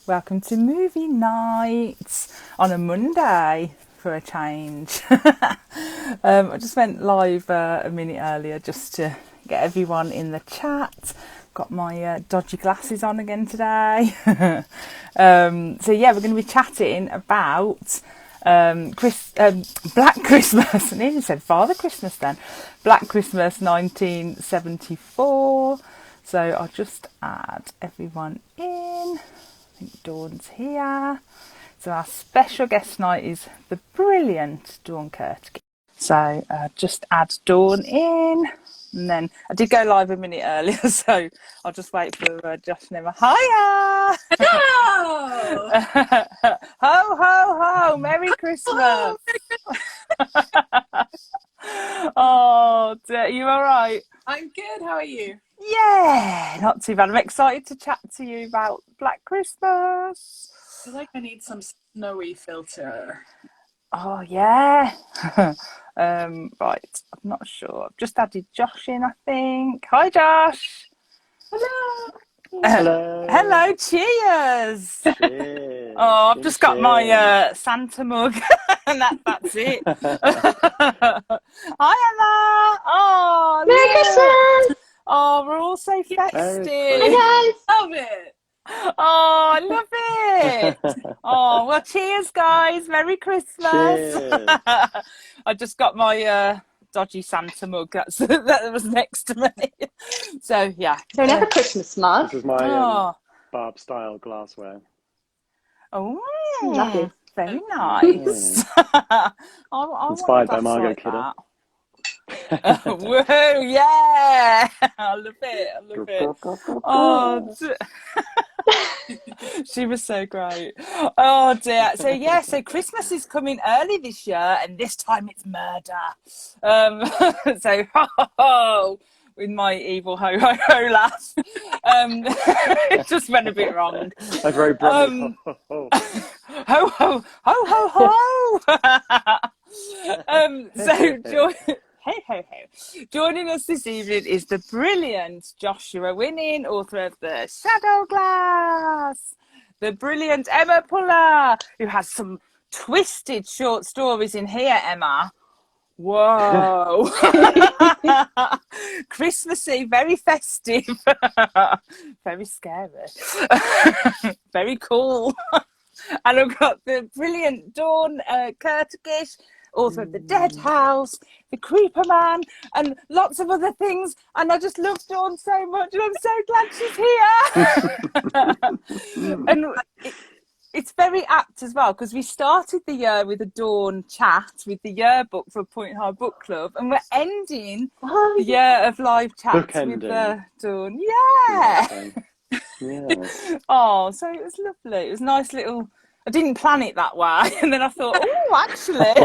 Welcome to movie night on a Monday for a change. I just went live a minute earlier just to get everyone in the chat. Got my dodgy glasses on again today. So yeah, we're going to be chatting about Black Christmas. I nearly said Father Christmas then. Black Christmas 1974. So I'll just add everyone in. I think Dawn's here. So our special guest tonight is the brilliant Dawn Kurtke. So just add Dawn in. And then I did go live a minute earlier, so I'll just wait for Josh and Emma. Hiya! Hello! Ho, ho, ho! Merry Christmas! Oh, dear. You all right? I'm good. How are you? Yeah, not too bad. I'm excited to chat to you about Black Christmas. I feel like I need some snowy filter. Oh, yeah. Right, I'm not sure. I've just added Josh in, I think. Hi, Josh. Hello! Hello. Hello, cheers. Cheers. Oh, I've just got my Santa mug, and that's it. Hi, Emma. Oh, Merry Christmas! Oh, we're all so festive. Hi guys! Love it! Oh, I love it. Oh, well, cheers, guys. Merry Christmas. Cheers. I just got my dodgy Santa mug. That was next to me. So, yeah. Don't have a Christmas mug. This is my Oh, Barb style glassware. oh, Lovely. very nice. I Inspired by want a glass Margot like Kidder. Whoa, yeah. I love it. I love it. Oh, she was so great. Oh dear. So yeah, so Christmas is coming early this year, and this time it's murder. So ho, ho, ho, with my evil ho ho ho laugh. It just went a bit wrong. A very Brummy. Ho ho ho ho ho. So hey ho ho. Joining us this evening is the brilliant Joshua Winning, author of The Shadow Glass. The brilliant Emma Puller, who has some twisted short stories in here, Emma. Whoa. Christmassy, very festive. Very scary. Very cool. And I've got the brilliant Dawn Kurtke, author of The Dead House, The Creeper Man, and lots of other things. And I just love Dawn so much, and I'm so glad she's here. And it's very apt as well, because we started the year with a Dawn chat with the yearbook for Point High Book Club, and we're ending the year of live chats with Dawn. Yeah. Yeah. Oh, so it was lovely. It was a nice little. I didn't plan it that way, and then I thought, oh, actually,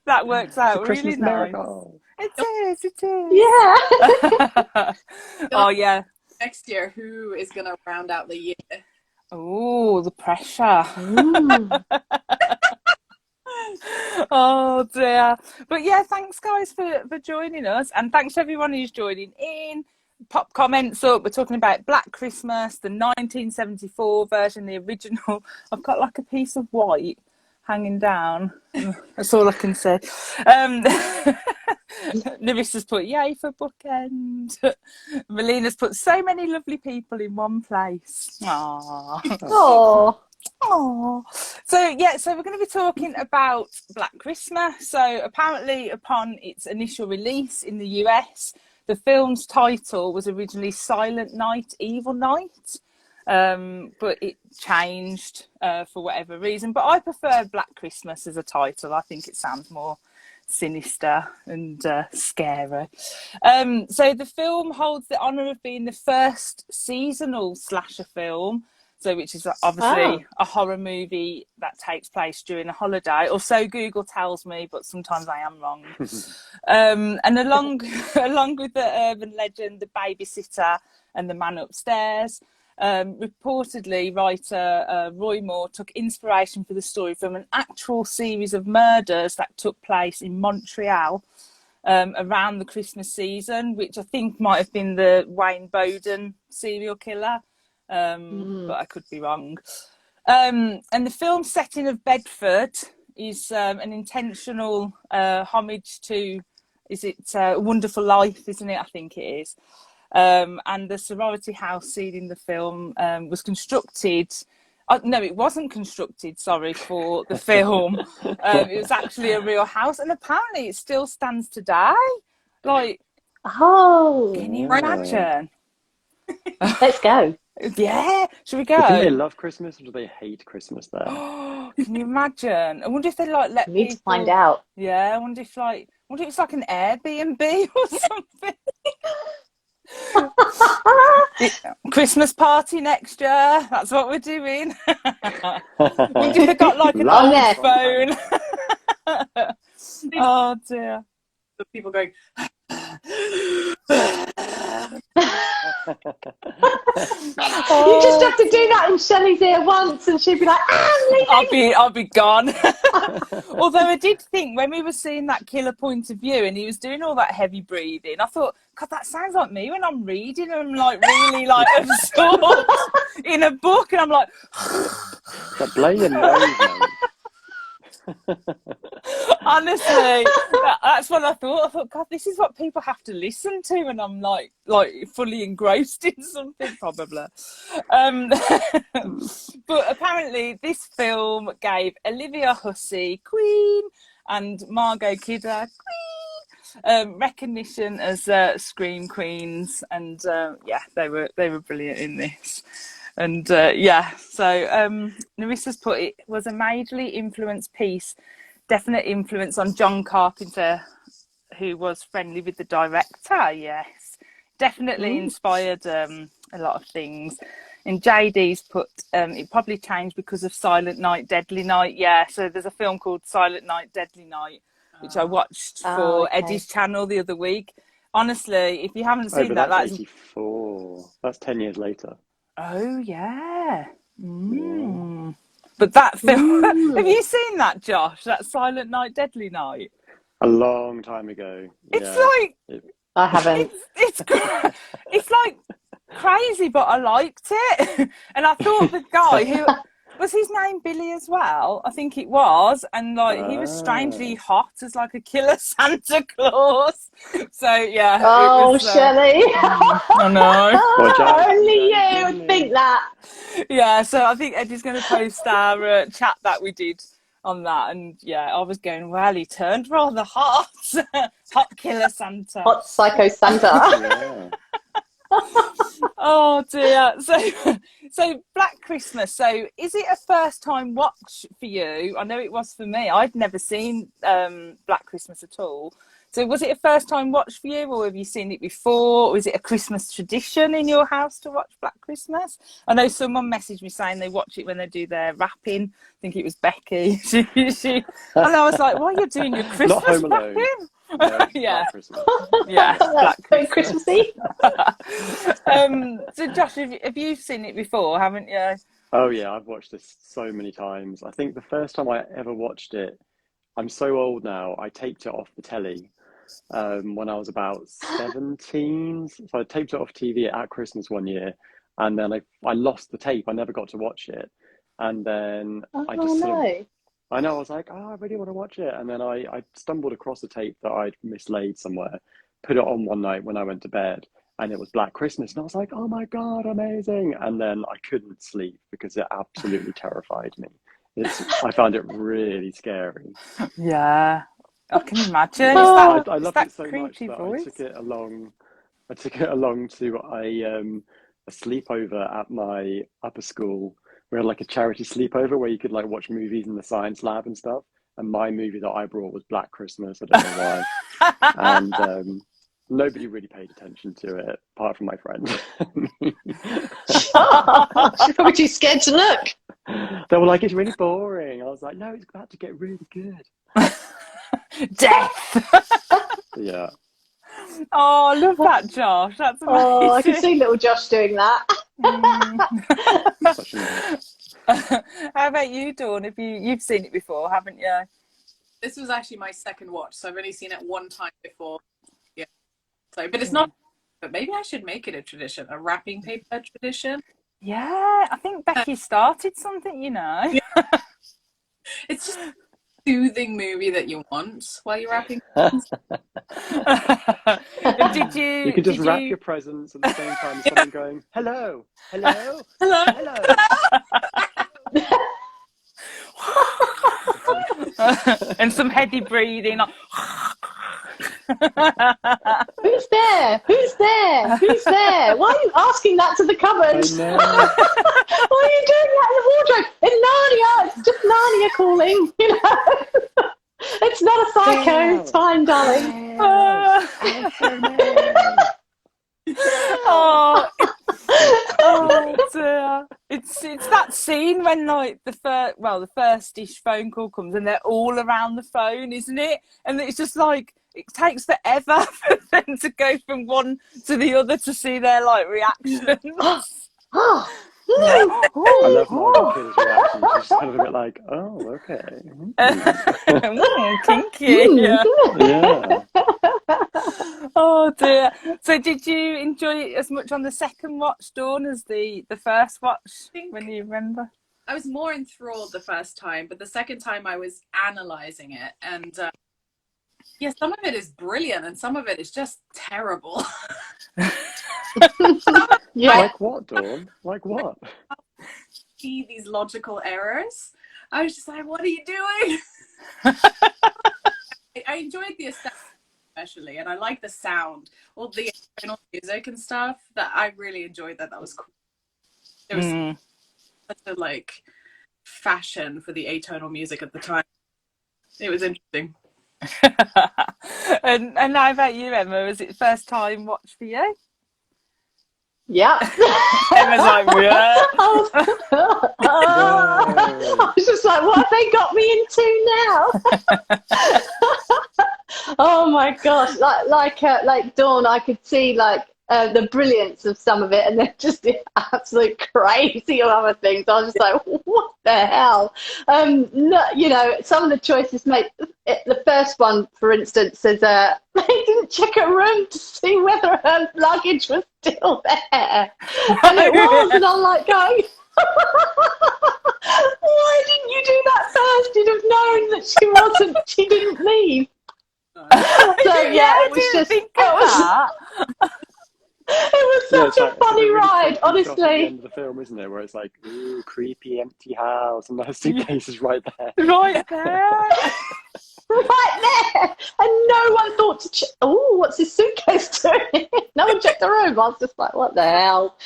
that works out really nice. Miracle. It is. It is. Yeah. Oh yeah. Next year, who is going to round out the year? Oh, the pressure. Oh dear. But yeah, thanks guys for joining us, and thanks to everyone who's joining in. Pop comments up. We're talking about Black Christmas, the 1974 version, the original. I've got like a piece of white hanging down. That's all I can say. Larissa's put yay for bookend. Melina's put so many lovely people in one place. Aww. Oh. Oh, so yeah, so we're going to be talking about Black Christmas. So apparently, upon its initial release in the US, the film's title was originally Silent Night, Evil Night, but it changed for whatever reason. But I prefer Black Christmas as a title. I think it sounds more sinister and scary. So the film holds the honour of being the first seasonal slasher film. So, which is obviously a horror movie that takes place during a holiday, or so Google tells me, but sometimes I am wrong. And along with the urban legend, The Babysitter and The Man Upstairs, reportedly writer Roy Moore took inspiration for the story from an actual series of murders that took place in Montreal around the Christmas season, which I think might have been the Wayne Bowden serial killer. but I could be wrong. And the film setting of Bedford is an intentional homage to, is it Wonderful Life, isn't it? I think it is. And the sorority house scene in the film was constructed. No, it wasn't constructed, sorry, for the film. It was actually a real house, and apparently it still stands today. Like, Oh, can you Yeah. imagine? let's go. Yeah, should we Do you think they go? love Christmas or do they hate Christmas there? Can you imagine? I wonder if they like let We need to people. find out. Yeah, I wonder if it's like an Airbnb or something. Christmas party next year. That's what we're doing. Wonder if they got like an Love old there. phone. Oh dear. The people going, You just have to do that in Shelley's ear once, and she'd be like, "Ah, I'll be gone. Although I did think when we were seeing that killer point of view and he was doing all that heavy breathing, I thought, God, that sounds like me when I'm reading and I'm like really like absorbed in a book, and I'm like, But blow your nose, mate. honestly, that's what I thought. I thought, God, this is what people have to listen to when I'm like fully engrossed in something, probably. But apparently, this film gave Olivia Hussey, Queen, and Margot Kidder, Queen, recognition as Scream Queens, and yeah, they were brilliant in this. And yeah, so Narissa's put it was a majorly influenced piece, definite influence on John Carpenter, who was friendly with the director. Yes, definitely inspired a lot of things. And JD's put it probably changed because of Silent Night, Deadly Night. Yeah, so there's a film called Silent Night, Deadly Night, which I watched for Eddie's channel the other week. Honestly, if you haven't seen but that's that's 84. That's 10 years later. Oh yeah. But that film, have you seen that, Josh? That Silent Night, Deadly Night? A long time ago. It's Yeah. like I haven't." it's like crazy, but I liked it. And I thought the guy who was his name Billy as well, I think it was, and like he was strangely hot as like a killer Santa Claus. So yeah. Oh, it was, Shelley! I know. Only you would think that. Yeah, so I think Eddie's going to post our chat that we did on that, and yeah, I was going, well, he turned rather hot. Hot killer Santa. Hot psycho Santa. Yeah. Oh dear. So Black Christmas. So is it a first time watch for you? I know it was for me. I'd never seen Black Christmas at all. So was it a first time watch for you, or have you seen it before? Or is it a Christmas tradition in your house to watch Black Christmas? I know someone messaged me saying they watch it when they do their wrapping. I think it was Becky. She and I was like, why are you doing your Christmas Not Home Alone. wrapping? No, Yeah. Black Christmas. Yeah, Black That's very Christmassy. So Josh, have you seen it before, haven't you? Oh yeah, I've watched this so many times. I think the first time I ever watched it, I'm so old now, I taped it off the telly when I was about 17. So I taped it off TV at Christmas one year, and then I lost the tape. I never got to watch it. And then I just no. I know, I was like, oh, I really want to watch it. And then I stumbled across a tape that I'd mislaid somewhere, put it on one night when I went to bed, and it was Black Christmas. And I was like, oh my God, amazing. And then I couldn't sleep because it absolutely terrified me. I found it really scary. Yeah, I can imagine. I loved that it so much creepy that voice? I took it along to a sleepover at my upper school. We had like a charity sleepover where you could like watch movies in the science lab and stuff. And my movie that I brought was Black Christmas. I don't know why. And nobody really paid attention to it, apart from my friend. She's probably too scared to look. They were like, it's really boring. I was like, no, it's about to get really good. Death. Yeah. Oh, I love that, Josh. That's amazing. Oh, I can see little Josh doing that. Such a How about you, Dawn? You've seen it before, haven't you? this was actually my second watch, so I've only seen it one time before. Yeah. So, but it's not. But maybe I should make it a tradition, a wrapping paper tradition. Yeah, I think Becky started something, you know. Yeah. It's just a soothing movie that you want while you're wrapping. And did You you can just did wrap you your presents at the same time as someone going, hello, hello, Hello. hello. and some heady breathing like Who's there? Who's there? Who's there? Why are you asking that to the cupboard? I know. Why are you doing that in the wardrobe? In Narnia, it's just Narnia calling, you know. It's not a psycho. It's fine, darling. oh, oh dear. It's that scene when like the first-ish phone call comes and they're all around the phone, isn't it? And it's just like it takes forever for them to go from one to the other to see their like reactions. Oh, I love my kid's reaction. She's kind of a bit like, oh, okay. Kinky. Yeah. Yeah. Oh dear. So did you enjoy it as much on the second watch, Dawn, as the first watch when you remember? I was more enthralled the first time, but the second time I was analysing it, and yeah, some of it is brilliant and some of it is just terrible. yeah. Like what, Dawn? Like what? See these logical errors. I was just like, what are you doing? I enjoyed the aesthetic especially, and I like the sound, all the internal music and stuff. That I really enjoyed. That was cool. There was such a like fashion for the atonal music at the time. It was interesting. and how about you, Emma? Was it first time watch for you? Yeah. Emma's like, yeah. I was just like, what have they got me into now? Oh my gosh! Like Dawn, I could see like the brilliance of some of it, and then just the absolute crazy of other things. I was just like, what the hell? No, you know, some of the choices made. The first one, for instance, says they didn't check her room to see whether her luggage was still there, and it was, and I'm like going. Why didn't you do that first? You'd have known that she wasn't. She didn't leave. So yeah, it was just. It was such a funny ride, honestly. At the end of the film, isn't it? Where it's like, ooh, creepy, empty house, and the suitcase is right there. Right there. Right there. And no one thought to check. Oh, what's his suitcase doing? No one checked the room. I was just like, what the hell?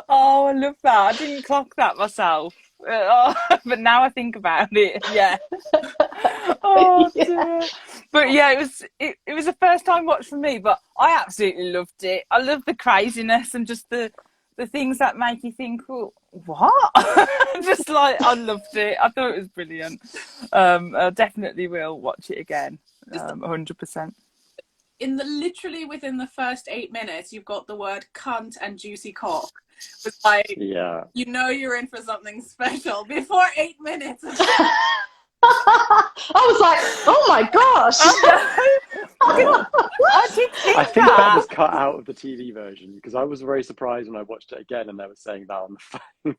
Oh, I love that. I didn't clock that myself. But now I think about it, yeah. Oh dear. But yeah, it was a first time watch for me, but I absolutely loved it. I love the craziness and just the things that make you think, oh, what? Just like, I loved it. I thought it was brilliant. I definitely will watch it again. 100%. Literally within the first 8 minutes, you've got the word cunt and juicy cock. It's like, yeah, you know you're in for something special before 8 minutes. I was like, oh my gosh. I think that was cut out of the TV version, because I was very surprised when I watched it again and they were saying that on the phone,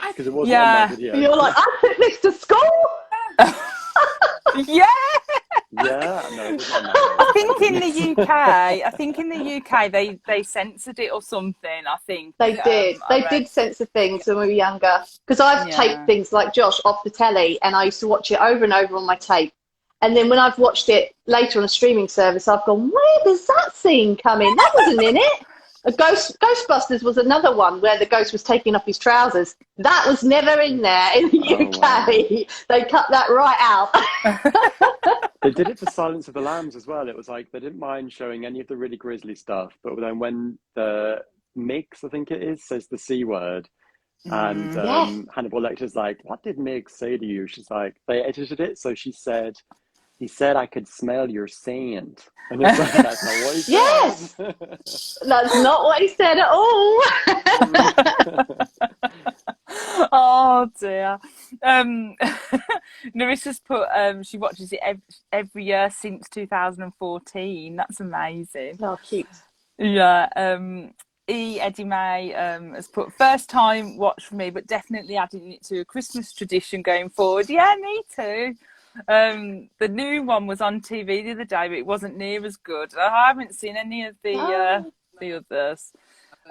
because it wasn't on that video. You're like, I took this to school. Yeah. Yeah, no, I think in the UK, they censored it or something. I think they did. They did censor things when we were younger. Because I've taped things like Josh off the telly, and I used to watch it over and over on my tape. And then when I've watched it later on a streaming service, I've gone, where does that scene come in? That wasn't in it. Ghostbusters was another one where the ghost was taking off his trousers. That was never in there in the UK. Wow. They cut that right out. They did it for Silence of the Lambs as well. It was like they didn't mind showing any of the really grisly stuff, but then when the Mix, I think it is, says the C word, and Hannibal Lecter's like, what did Mix say to you? She's like, they edited it, so she said, he said I could smell your sand. And it's like, that's not what he said. Yes! That's not what he said at all. Oh dear. Narissa's put she watches it every year since 2014. That's amazing. Oh, cute. Yeah. Eddie May has put first time watch for me, but definitely adding it to a Christmas tradition going forward. Yeah, me too. The new one was on TV the other day, but it wasn't near as good. I haven't seen any of the others.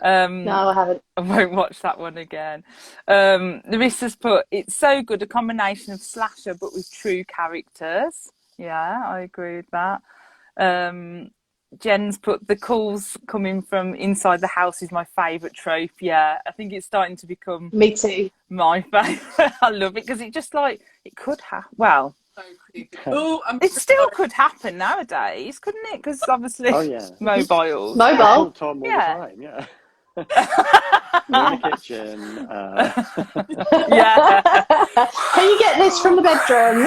No, I haven't. I won't watch that one again. Larissa's put, it's so good, a combination of slasher but with true characters. Yeah, I agree with that. Jen's put, the calls coming from inside the house is my favourite trope. Yeah, I think it's starting to become Me too. my favourite. I love it because it just like, it could happen. Well, So creepy. Oh, it still could happen nowadays, couldn't it? Because obviously, mobiles. Mobile. Tom all Yeah. the time, yeah. You're in the kitchen. Yeah. Can you get this from the bedroom?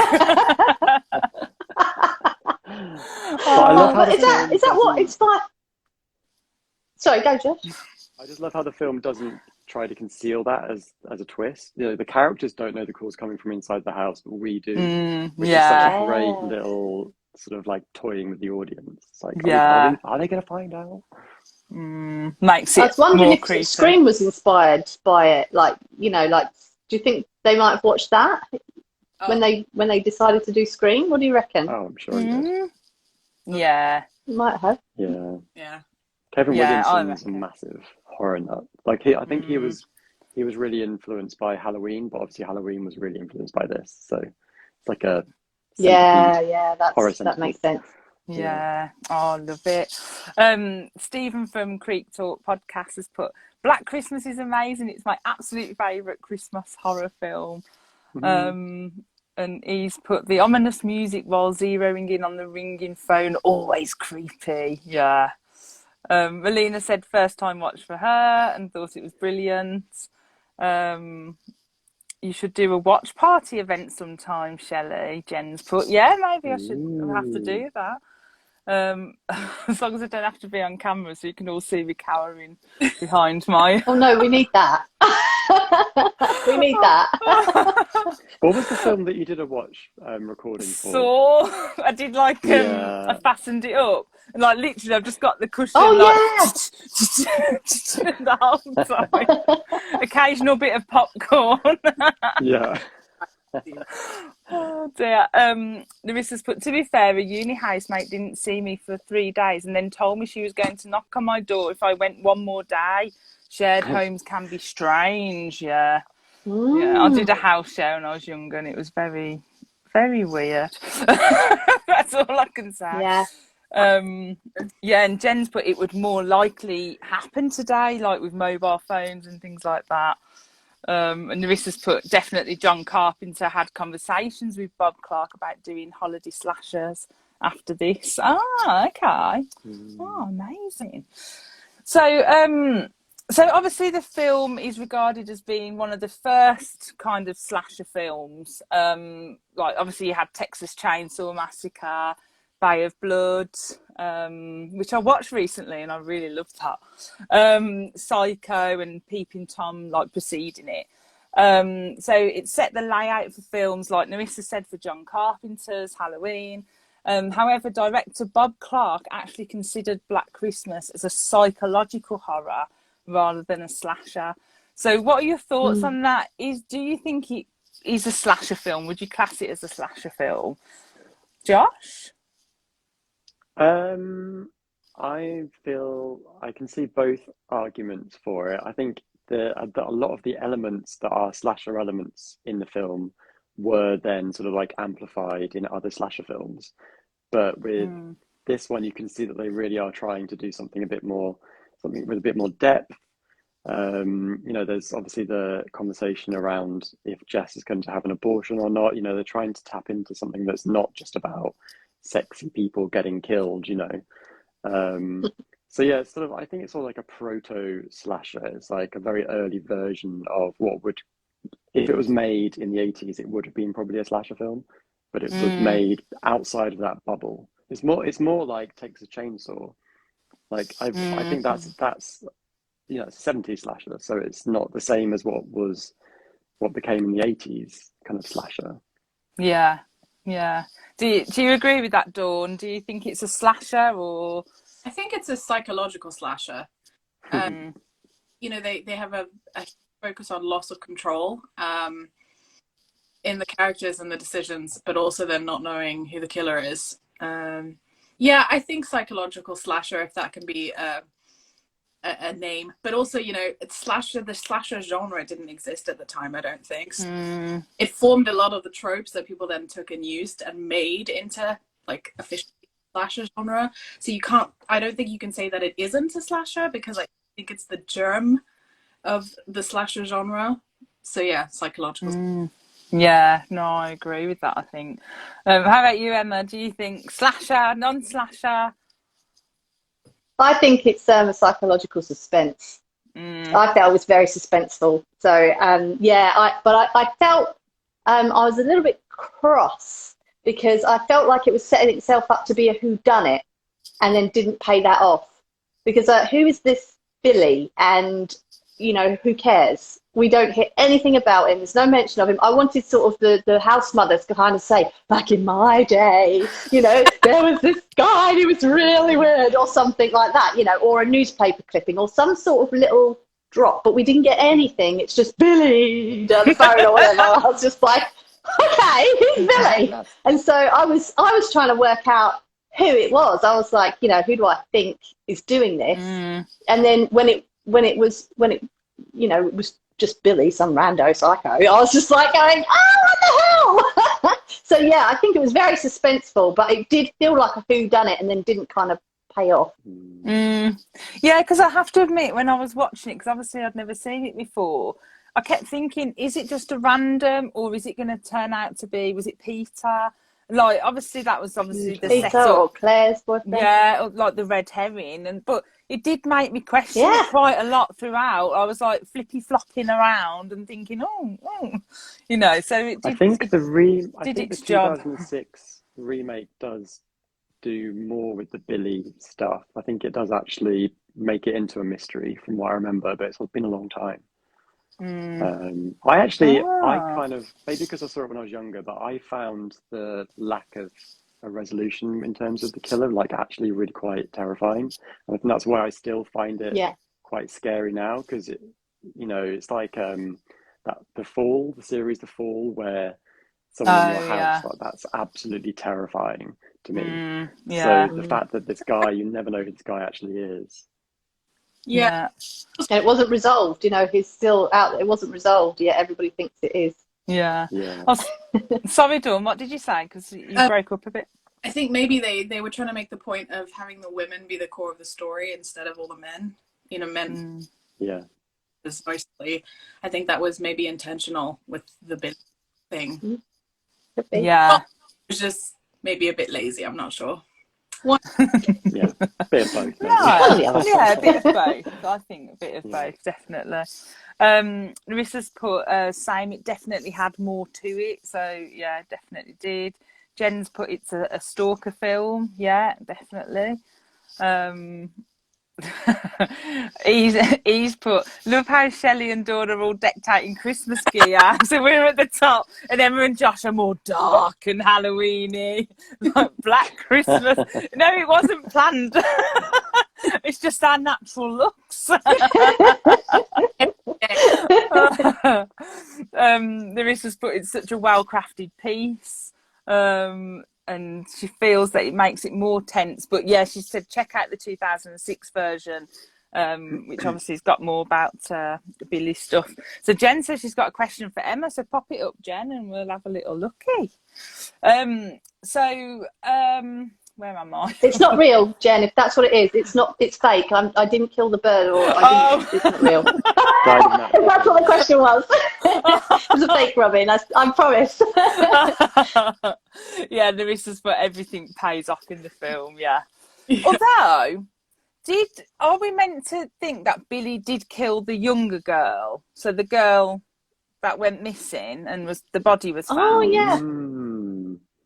I love how But is that what inspired? Sorry, go, Josh. I just love how the film doesn't try to conceal that as a twist. You know, the characters don't know the calls coming from inside the house, but we do. Which is such a great little sort of like toying with the audience. It's like, are they going to find out? Makes it I was wondering more if creepy. Scream was inspired by it. Like, you know, like, do you think they might have watched that when they decided to do Scream? What do you reckon? Oh, I'm sure he did. Yeah. You might have. Yeah. Yeah. Kevin Williamson's a massive horror nut. Like I think he was really influenced by Halloween, but obviously Halloween was really influenced by this. So it's like a that makes sense. Yeah. Oh, love it. Stephen from Creek Talk Podcast has put, Black Christmas is amazing. It's my absolute favourite Christmas horror film. And he's put, the ominous music while zeroing in on the ringing phone, always creepy. Yeah. Melina said first time watch for her and thought it was brilliant. You should do a watch party event sometime, Shelley. Jen's put, yeah, maybe I should have to do that. As long as I don't have to be on camera so you can all see me cowering behind my... Oh no, we need that. We need that. What was the film that you did a watch recording for? So I did like I fastened it up and like literally I've just got the cushion the whole time. Occasional bit of popcorn. Yeah. Oh dear. Larissa's put, to be fair, a uni housemate didn't see me for 3 days and then told me she was going to knock on my door if I went one more day. Shared homes can be strange. Yeah. Yeah, I did a house share when I was younger and it was very, very weird. That's all I can say. Yeah. And Jen's put, it would more likely happen today, like with mobile phones and things like that. And Larissa's put, definitely John Carpenter had conversations with Bob Clark about doing holiday slashers after this. Ah, okay. Oh, amazing. So obviously the film is regarded as being one of the first kind of slasher films. Like obviously you had Texas Chainsaw Massacre, Bay of Blood, which I watched recently and I really loved that. Psycho and Peeping Tom like preceding it. So it set the layout for films like Narissa said for John Carpenter's Halloween. However, director Bob Clark actually considered Black Christmas as a psychological horror rather than a slasher. So what are your thoughts on that? Do you think it is a slasher film? Would you class it as a slasher film? Josh? I feel I can see both arguments for it. I think that a lot of the elements that are slasher elements in the film were then sort of like amplified in other slasher films. But with this one, you can see that they really are trying to do something with a bit more depth. You know, there's obviously the conversation around if Jess is going to have an abortion or not. You know, they're trying to tap into something that's not just about sexy people getting killed, you know. So yeah, it's sort of, I think it's sort of like a proto slasher. It's like a very early version of what would, if it was made in the 80s, it would have been probably a slasher film, but it was made outside of that bubble. It's more like Texas Chainsaw. Like I think that's you know, it's a 70s slasher, so it's not the same as what became in the 80s kind of slasher. Yeah. Do you agree with that, Dawn? Do you think it's a slasher or? I think it's a psychological slasher. You know, they have a focus on loss of control in the characters and the decisions, but also then not knowing who the killer is. Yeah, I think psychological slasher, if that can be a name, but also, you know, the slasher genre didn't exist at the time, I don't think. So it formed a lot of the tropes that people then took and used and made into like official slasher genre. So I don't think you can say that it isn't a slasher, because I think it's the germ of the slasher genre. So yeah, psychological. Yeah, no, I agree with that, I think. How about you, Emma? Do you think slasher, non-slasher? I think it's a psychological suspense. I felt it was very suspenseful. So I felt I was a little bit cross because I felt like it was setting itself up to be a whodunit and then didn't pay that off. Because who is this Billy? And, you know, who cares? We don't hear anything about him. There's no mention of him. I wanted sort of the house mothers to kind of say, back in my day, you know, there was this guy and he was really weird, or something like that, you know, or a newspaper clipping or some sort of little drop. But we didn't get anything. It's just Billy down the phone or whatever. I was just like, okay, who's Billy? And so I was trying to work out who it was. I was like, you know, who do I think is doing this? And then when it you know, it was just Billy, some rando psycho, I was just like going, oh, what the hell? So yeah, I think it was very suspenseful, but it did feel like a whodunit and then didn't kind of pay off. Yeah, because I have to admit, when I was watching it, because obviously I'd never seen it before, I kept thinking, is it just a random, or is it going to turn out to be, was it Peter? Like, obviously that was obviously the Peter setup. or Claire's boyfriend. Yeah, like the red herring, but it did make me question it quite a lot throughout. I was like flippy flopping around and thinking, oh, you know. So it did. I think the its job. 2006 remake does do more with the Billy stuff. I think it does actually make it into a mystery, from what I remember. But it's been a long time. I kind of, maybe because I saw it when I was younger, but I found the lack of a resolution in terms of the killer like actually really quite terrifying, and I think that's why I still find it quite scary now, because it, you know, it's like that the series The Fall, where someone in your house, like, that's absolutely terrifying to me. So the fact that this guy, you never know who this guy actually is. Yeah. And it wasn't resolved, you know, he's still out there. It wasn't resolved yet. Everybody thinks it is. Yeah. Oh, sorry, Dawn, what did you say? Because you broke up a bit. I think maybe they were trying to make the point of having the women be the core of the story instead of all the men. You know, men. Yeah. Mostly. I think that was maybe intentional with the bit thing. Yeah. It was just maybe a bit lazy, I'm not sure. Yeah, a bit of both. Yeah, a bit of both. I think a bit of both, definitely. Larissa's put same, it definitely had more to it. So yeah, definitely did. Jen's put it's a stalker film. Yeah, definitely. He's put, love how Shelley and Dawn are all decked out in Christmas gear. So we're at the top, and Emma and Josh are more dark and Halloweeny, like Black Christmas. No, it wasn't planned. It's just our natural looks. Larissa's put, it's such a well-crafted piece. And she feels that it makes it more tense. But yeah, she said check out the 2006 version, which obviously has got more about Billy stuff. So Jen says she's got a question for Emma, so pop it up, Jen, and we'll have a little looky. Where am I? It's not real, Jen, if that's what it is. It's not, it's fake. I didn't kill the bird, or it's not real. If that's what the question was. It was a fake, Robin, I promise. Yeah, there is just, but everything pays off in the film, yeah. Although, are we meant to think that Billy did kill the younger girl? So the girl that went missing and the body was found? Oh, yeah.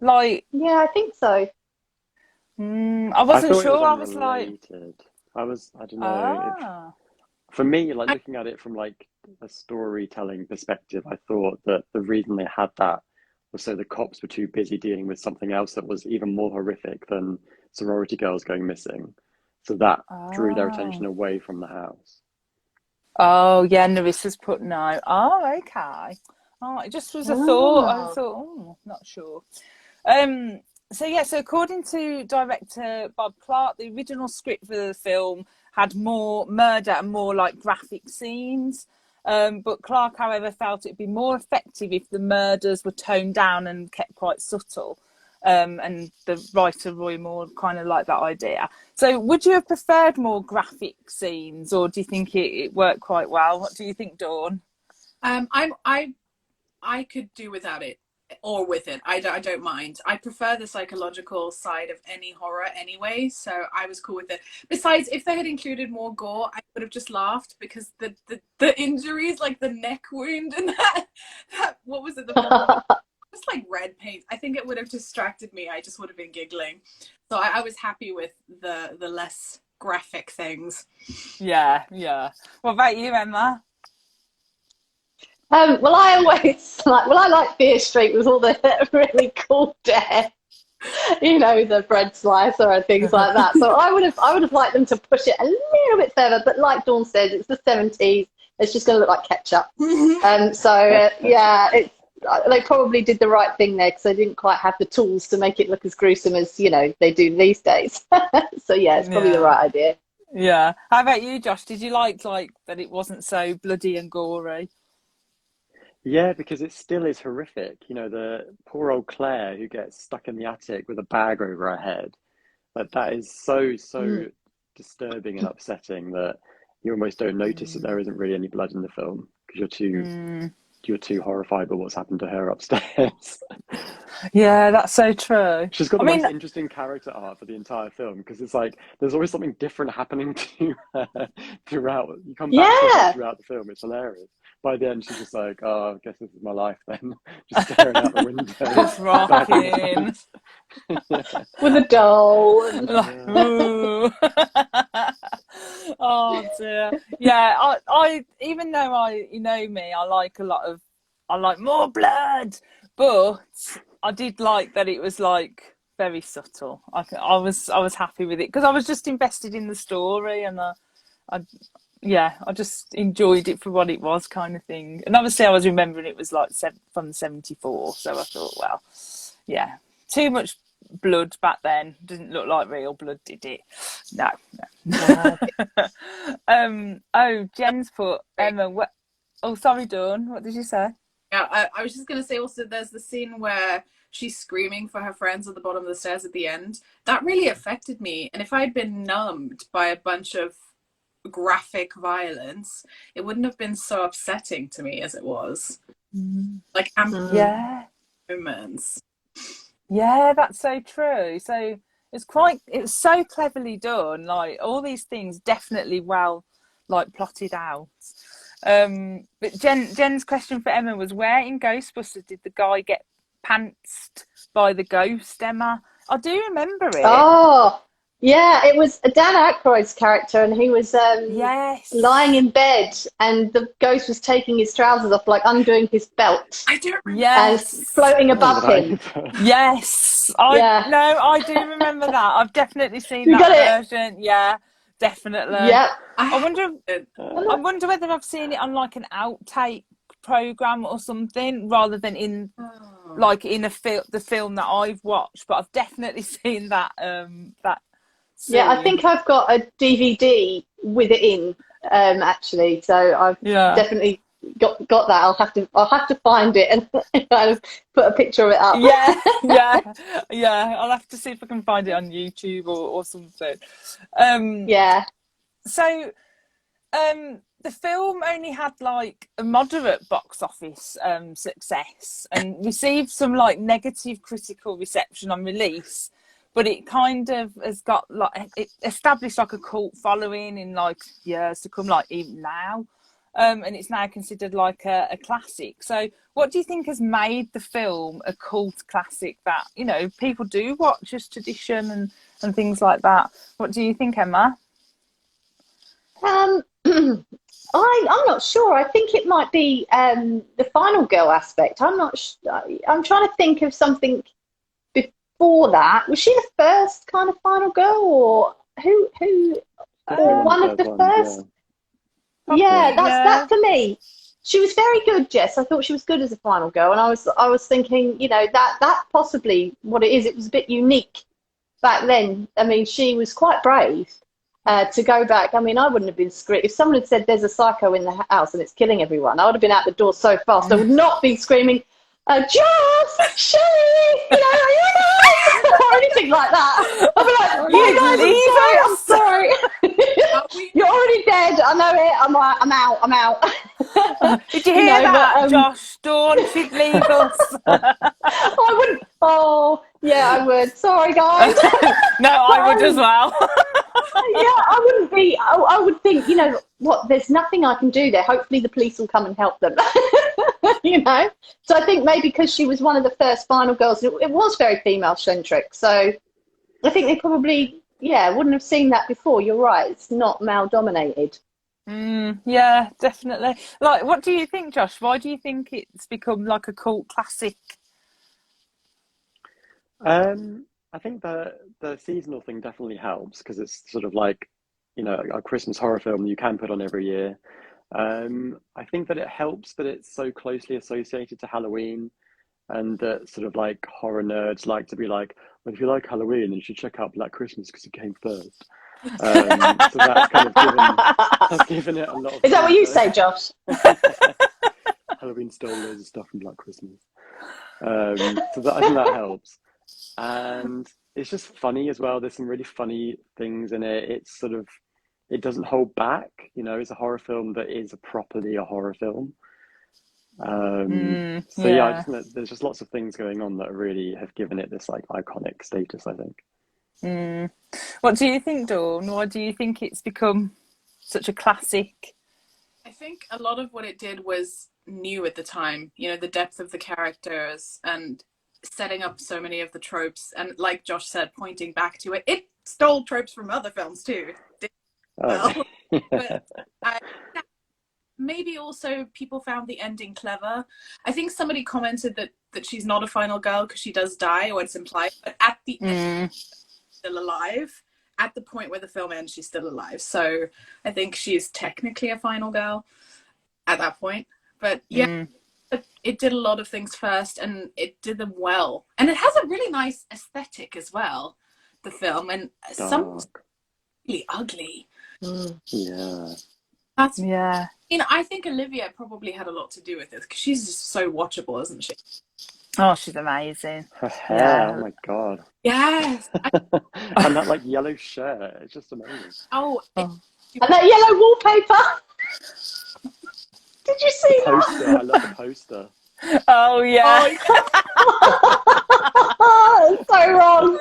Like, yeah, I think so. I wasn't sure. I was like, I don't know. For me, like, looking at it from like a storytelling perspective, I thought that the reason they had that was so the cops were too busy dealing with something else that was even more horrific than sorority girls going missing. So that drew their attention Oh. away from the house. Oh, yeah, Nerissa's put no. Oh, okay. Oh, it just was a thought. I Ah. thought, oh, not sure. Um, so yeah, so according to director Bob Clark, the original script for the film had more murder and more like graphic scenes. But Clark, however, felt it'd be more effective if the murders were toned down and kept quite subtle. And the writer Roy Moore kind of liked that idea. So, would you have preferred more graphic scenes, or do you think it worked quite well? What do you think, Dawn? I could do without it or with it. I don't mind. I prefer the psychological side of any horror anyway, so I was cool with it. Besides, if they had included more gore, I would have just laughed because the injuries, like the neck wound and that what was it? Just like red paint. I think it would have distracted me. I just would have been giggling. So I was happy with the less graphic things. Yeah, yeah. What about you, Emma? Well, I like Fear Street with all the really cool death, the bread slicer and things like that. So I would have liked them to push it a little bit further. But like Dawn says, it's the 70s. It's just going to look like ketchup. They probably did the right thing there because they didn't quite have the tools to make it look as gruesome as they do these days. So yeah, it's probably the right idea. Yeah. How about you, Josh? Did you like that it wasn't so bloody and gory? Yeah, because it still is horrific. The poor old Claire who gets stuck in the attic with a bag over her head. Like that is so disturbing and upsetting that you almost don't notice that there isn't really any blood in the film because you're too horrified by what's happened to her upstairs. Yeah, that's so true. She's got I the mean, most interesting character art for the entire film because it's like there's always something different happening to her throughout. You come back to her Yeah. throughout the film. It's hilarious. By the end, she's just like, "Oh, I guess this is my life then." Just staring out the window, just rocking. With a doll. Like, ooh. Oh dear. Yeah, I even though you know me, I like more blood, but I did like that it was like very subtle. I was happy with it because I was just invested in the story and I I just enjoyed it for what it was, kind of thing. And obviously, I was remembering it was like from '74, so I thought, well, yeah, too much blood back then didn't look like real blood, did it? No. Oh, Jen's put Emma. Oh, sorry, Dawn. What did you say? Yeah, I was just going to say also there's the scene where she's screaming for her friends at the bottom of the stairs at the end. That really affected me. And if I'd been numbed by a bunch of graphic violence, it wouldn't have been so upsetting to me as it was. Like, moments. Yeah, that's so true. So it's so cleverly done. Like all these things definitely well plotted out. But Jen's question for Emma was, where in Ghostbusters did the guy get pantsed by the ghost, Emma? I do remember it. Oh, yeah, it was Dan Aykroyd's character, and he was lying in bed, and the ghost was taking his trousers off, like undoing his belt. I do remember. Yes. And floating above him. Yes. I do remember that. I've definitely seen that version. Yeah, definitely. Yeah. I wonder whether I've seen it on like an outtake program or something rather than in the film that I've watched, but I've definitely seen that scene. Yeah, I think I've got a DVD with it in actually, so I've definitely got that. I'll have to find it and put a picture of it up. Yeah. I'll have to see if I can find it on YouTube or something. So the film only had like a moderate box office success and received some like negative critical reception on release, but it kind of has got like it established like a cult following in like years to come, like even now. And it's now considered like a classic. So what do you think has made the film a cult classic that, people do watch as tradition and things like that? What do you think, Emma? I'm not sure. I think it might be the final girl aspect. I'm trying to think of something before that. Was she the first kind of final girl, or who Definitely one one of of the the first first. ones, Yeah, Probably, that's yeah. that for me. She was very good, Jess. I thought she was good as a final girl, and I was thinking, that possibly what it is. It was a bit unique back then. I mean, she was quite brave to go back. I mean, I wouldn't have been screaming if someone had said there's a psycho in the house and it's killing everyone. I would have been out the door so fast. I would not be screaming, Joss, Shelley, are you alive? Or anything like that. I'd be like, yeah. You'd leave I'm us. sorry. Are we? You're already dead. I know it. I'm out. I'm out. Did you hear But that, Josh? Dawn, she'd leave us. I wouldn't. Oh, yeah, I would. Sorry, guys. No, I would as well. Yeah, I wouldn't be. I would think, what? There's nothing I can do there. Hopefully, the police will come and help them. So I think maybe because she was one of the first final girls, it was very female centric. So I think they probably, wouldn't have seen that before. You're right. It's not male dominated. Yeah, definitely. Like, what do you think, Josh? Why do you think it's become like a cult classic? I think the seasonal thing definitely helps because it's sort of like, a Christmas horror film you can put on every year. I think that it helps that it's so closely associated to Halloween, and that sort of like horror nerds like to be like, well, if you like Halloween, then you should check out Black Christmas because it came first. So that's kind of given it a lot of Is that what you flavor. say, Josh? Halloween stole loads of stuff from Black Christmas. So I think that helps. And it's just funny as well. There's some really funny things in it. It's sort of, it doesn't hold back. It's a horror film that is properly a horror film. So yeah, I Yeah. just think that there's just lots of things going on that really have given it this like iconic status, I think. What do you think, Dawn? Why do you think it's become such a classic? I think a lot of what it did was new at the time. The depth of the characters and setting up so many of the tropes, and like Josh said, pointing back to it. It stole tropes from other films too. Oh. But maybe also people found the ending clever. I think somebody commented that she's not a final girl because she does die, or it's implied, but at the end she's still alive. At the point where the film ends, she's still alive. So I think she's technically a final girl at that point. But yeah, it did a lot of things first, and it did them well. And it has a really nice aesthetic as well, the film, and some really ugly. Yeah. That's Yeah. I think Olivia probably had a lot to do with it because she's just so watchable, isn't she? Oh, she's amazing. Her hair, oh my God. Yes. And that like yellow shirt, it's just amazing. And that yellow wallpaper. Did you see The poster, I love the poster. Oh yeah. that? So wrong.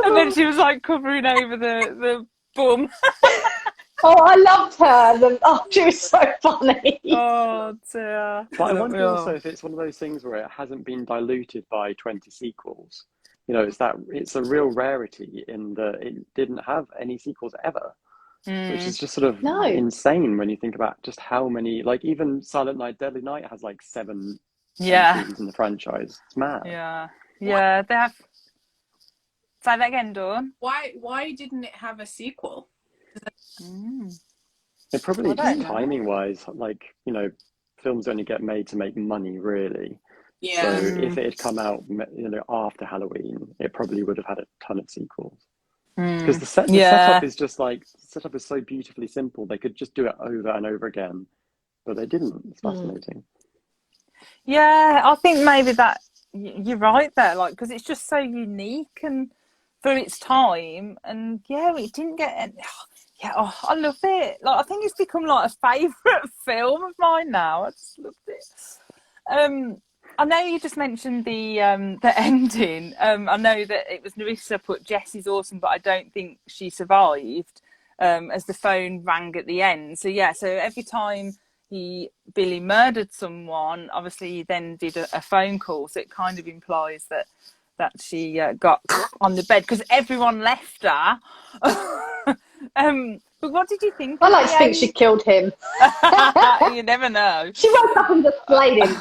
And then she was like covering over the bum. Oh, I loved her. She was so funny. Oh dear. But I wonder also if it's one of those things where it hasn't been diluted by 20 sequels. It's a real rarity in that it didn't have any sequels ever. Which is just sort of insane when you think about just how many, like even Silent Night, Deadly Night has like 7 entries in the franchise. It's mad. Yeah. Yeah, they have. Say that again, Dawn. Why didn't it have a sequel? It probably just timing wise, like, films only get made to make money, really. Yeah. So if it had come out, after Halloween, it probably would have had a ton of sequels. Because the setup is just like, the setup is so beautifully simple. They could just do it over and over again, but they didn't. It's fascinating. Yeah, I think maybe that you're right there, like, because it's just so unique and for its time, and it didn't get. I love it. Like, I think it's become like a favourite film of mine now. I just loved it. I know you just mentioned the ending. I know that it was Narissa put Jessie's awesome, but I don't think she survived as the phone rang at the end. So so every time Billy murdered someone, obviously he then did a phone call. So it kind of implies that she got on the bed because everyone left her. But what did you think? I like to think she killed him. You never know. She woke up and just slayed him.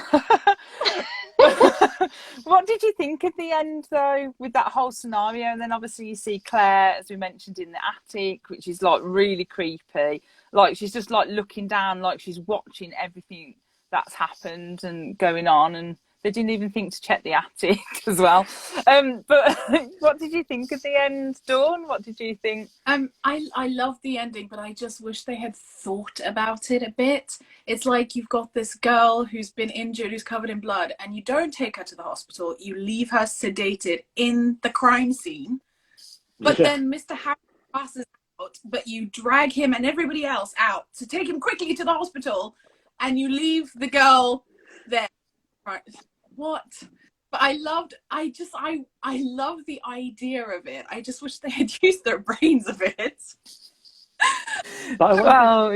What did you think at the end, though, with that whole scenario? And then obviously you see Claire, as we mentioned, in the attic, which is like really creepy. Like she's just like looking down, like she's watching everything that's happened and going on. And they didn't even think to check the attic as well. But what did you think at the end, Dawn? What did you think? I love the ending, but I just wish they had thought about it a bit. It's like you've got this girl who's been injured, who's covered in blood, and you don't take her to the hospital. You leave her sedated in the crime scene. But then Mr. Harris passes out, but you drag him and everybody else out to take him quickly to the hospital, and you leave the girl there. Right. What? But I love the idea of it. I just wish they had used their brains a bit. But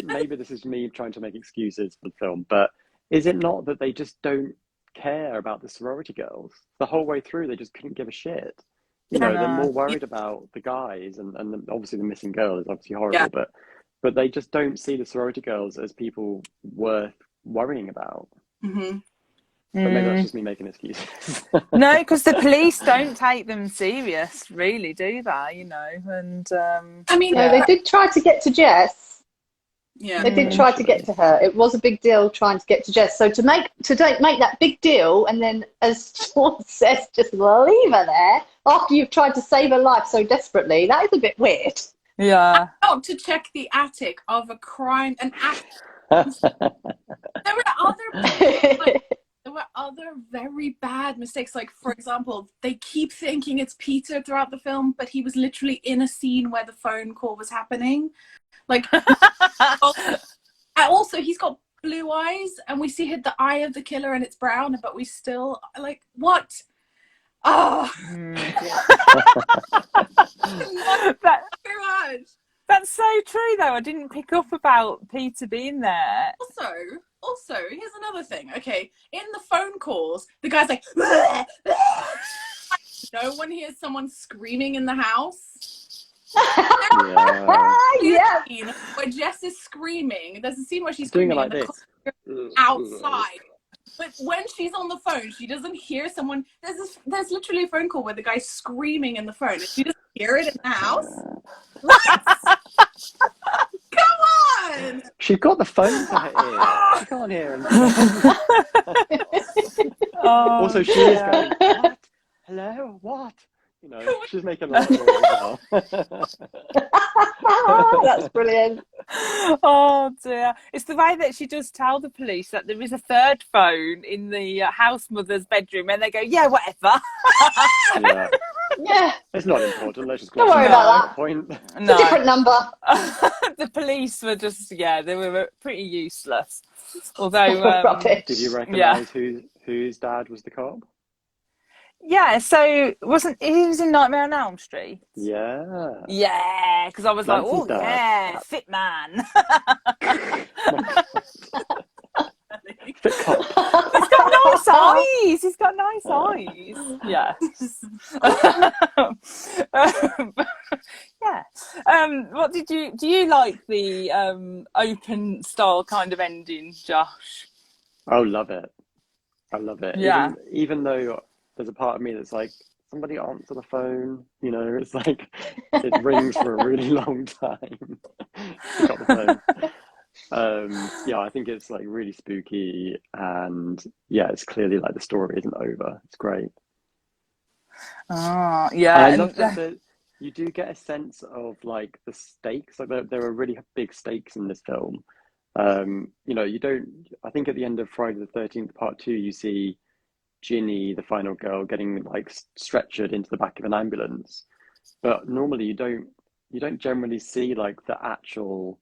maybe this is me trying to make excuses for the film, but is it not that they just don't care about the sorority girls? The whole way through, they just couldn't give a shit. They're more worried about the guys, and obviously the missing girl is obviously horrible, but they just don't see the sorority girls as people worth worrying about. Mm-hmm. But maybe that's just me making excuses. No, because the police don't take them serious, really, do they? And I mean, no, they did try to get to Jess. Yeah, they did try to get to her. It was a big deal trying to get to Jess. So to make that big deal, and then, as Sean says, just leave her there after you've tried to save her life so desperately, that is a bit weird. Yeah. Not to check the attic of a crime, there were other very bad mistakes. Like, for example, they keep thinking it's Peter throughout the film, but he was literally in a scene where the phone call was happening. Like, also, he's got blue eyes, and we see the eye of the killer, and it's brown, but we still, like, what? Oh. That's so true, though. I didn't pick up about Peter being there. Also, here's another thing. Okay, in the phone calls, the guy's like, no one hears someone screaming in the house. Yeah. Where Jess is screaming. There's a scene where she's doing screaming it like this outside. But when she's on the phone, she doesn't hear someone. There's literally a phone call where the guy's screaming in the phone, and she doesn't hear it in the house. Come on! She got the phone to her ear. She can't hear anything. Also, she is going, what? Hello? What? She's making a lot of noise. That's brilliant. Oh dear. It's the way that she does tell the police that there is a third phone in the house mother's bedroom, and they go, yeah, whatever. Yeah. It's not important. Let's just don't worry about that. Point. It's a different number. The police were just, they were pretty useless. Although, did you recognise whose dad was the cop? Yeah, so he was in Nightmare on Elm Street? Yeah. Yeah, because I was Nancy's like, yeah, fit man. Fit cop. He's got nice eyes. He's got nice eyes. Yes. Yeah. What do you like the open style kind of ending, Josh? Oh, love it. I love it. Yeah. Even though there's a part of me that's like, somebody answer the phone. It's like, it rings for a really long time. Pick up the phone. I think it's like really spooky, and it's clearly like the story isn't over. It's great. Oh, yeah. I love that you do get a sense of like the stakes. Like there are really big stakes in this film. You don't. I think at the end of Friday the 13th Part 2, you see Ginny, the final girl, getting like stretchered into the back of an ambulance. But normally you don't generally see like the actual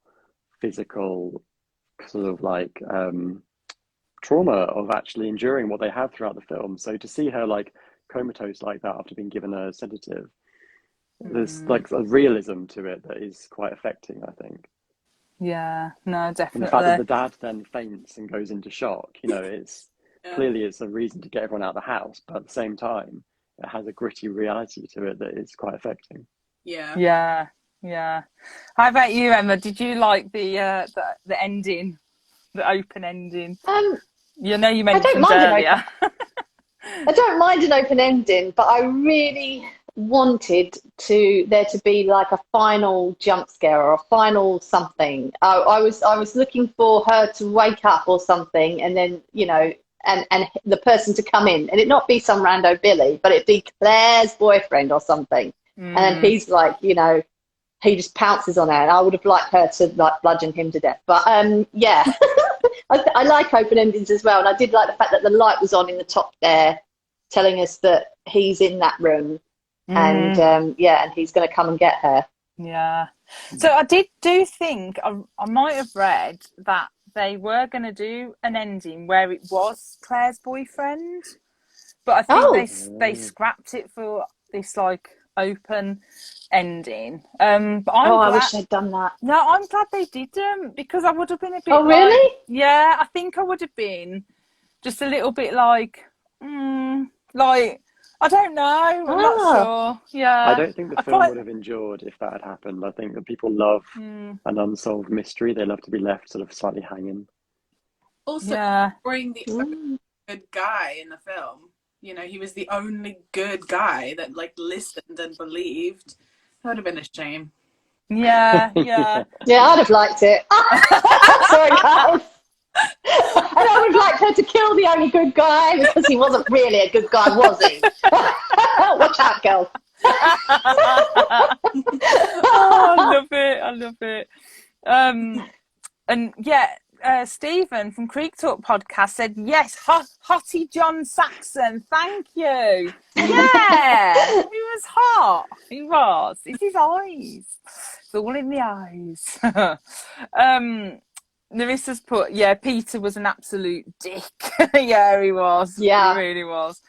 physical sort of like trauma of actually enduring what they have throughout the film. So to see her like comatose like that after being given a sedative, there's like a realism to it that is quite affecting, I think. Yeah, no, definitely. And the fact that the dad then faints and goes into shock, it's clearly it's a reason to get everyone out of the house, but at the same time, it has a gritty reality to it that is quite affecting. Yeah. How about you, Emma? Did you like the ending, the open ending? You mentioned earlier. I don't mind an open ending, but I really wanted there to be like a final jump scare or a final something. I was looking for her to wake up or something, and then and the person to come in, and it not be some rando Billy, but it'd be Claire's boyfriend or something. And then he's like, he just pounces on her, and I would have liked her to like bludgeon him to death. But yeah, I like open endings as well, and I did like the fact that the light was on in the top there, telling us that he's in that room, and and he's going to come and get her. Yeah. So I do think I might have read that they were going to do an ending where it was Claire's boyfriend, but I think they scrapped it for this like open ending. But I wish they'd done that. No, I'm glad they didn't, because I would have been a bit. Oh, really? Yeah, I think I would have been just a little bit like, like, I don't know. I'm not sure. Yeah. I don't think the film would have endured if that had happened. I think that people love an unsolved mystery. They love to be left sort of slightly hanging. Also, bring the good guy in the film. He was the only good guy that like listened and believed. That would have been a shame. Yeah. Yeah, I'd have liked it. Sorry, guys. And I would like her to kill the only good guy, because he wasn't really a good guy, was he? Watch out, girl. I love it. And yeah, Stephen from Creek Talk podcast said, yes, Hottie John Saxon, thank you. Yeah, he was hot. He was. It's his eyes. It's all in the eyes. Narissa's put, Peter was an absolute dick. Yeah, he was. Yeah. He really was.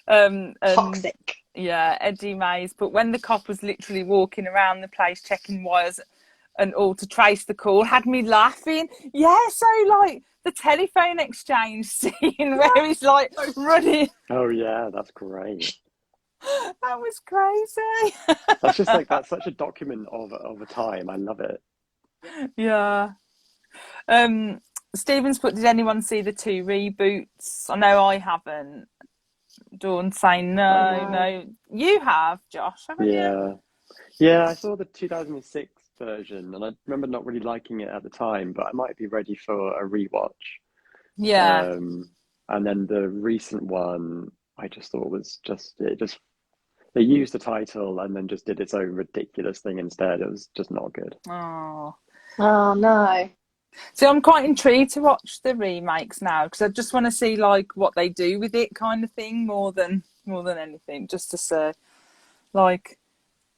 Toxic. Yeah, Eddie Mays put, when the cop was literally walking around the place checking wires and all to trace the call, had me laughing. Yeah, so like the telephone exchange scene where he's like running. Oh yeah, that's great. That was crazy. That's just like, that's such a document of a time. I love it. Yeah. Stephen's put, did anyone see the 2 reboots? I know I haven't. Dawn saying no. You have, Josh, haven't you? Yeah, I saw the 2006 version, and I remember not really liking it at the time, but I might be ready for a rewatch. Yeah. And then the recent one, I just thought was they used the title and then just did its own ridiculous thing instead. It was just not good. Oh no. So I'm quite intrigued to watch the remakes now, because I just want to see like what they do with it, kind of thing, more than anything, just to see like,